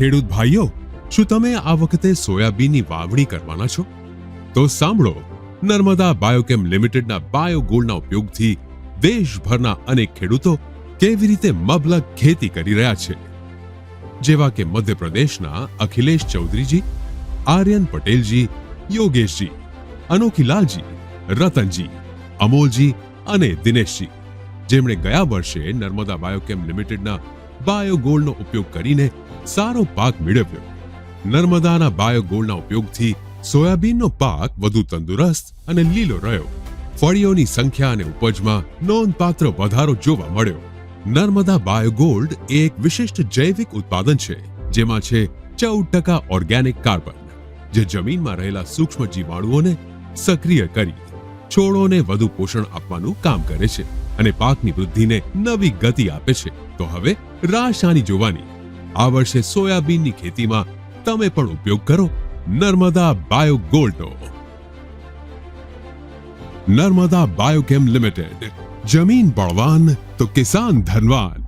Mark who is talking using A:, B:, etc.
A: ખેડૂત ભાઈઓ, શું તમે આ વખતે સોયાબીનની વાવણી કરવાના છો? તો સાંભળો, નર્મદા બાયોકેમ લિમિટેડના બાયોગોલ્ડના ઉપયોગથી દેશભરના અનેક ખેડૂતો કેવી રીતે મબલખ ખેતી કરી રહ્યા છે. જેવા કે મધ્યપ્રદેશના અખિલેશ ચૌધરીજી, આર્યન પટેલજી, યોગેશજી, અનોખીલાલજી, રતનજી, અમોલજી અને દિનેશજી, જેમણે ગયા વર્ષે નર્મદા બાયોકેમ લિમિટેડના બાયોગોલ્ડનો ઉપયોગ કરીને સારો પાક મેળવ્યો. નર્મદાના બાયોગોલ્ડના ઉપયોગથી સોયાબીનનો પાક વધુ તંદુરસ્ત અને લીલો રહ્યો. ફળીઓની સંખ્યા અને ઉપજમાં નોંધપાત્ર વધારો જોવા મળ્યો. નર્મદા બાયોગોલ્ડ એક વિશિષ્ટ જૈવિક ઉત્પાદન છે, જેમાં છે 14% ઓર્ગેનિક કાર્બન, જે જમીનમાં રહેલા સૂક્ષ્મ જીવાણુઓને સક્રિય કરી છોડોને વધુ પોષણ આપવાનું કામ કરે છે અને પાકની વૃદ્ધિને નવી ગતિ આપે છે. તો હવે રાહ શાની જોવાની? આ વર્ષે સોયાબીનની ખેતીમાં તમે પણ ઉપયોગ કરો નર્મદા બાયોગોલ્ડનો. નર્મદા બાયોકેમ લિમિટેડ, જમીન બળવાન તો કિસાન ધનવાન.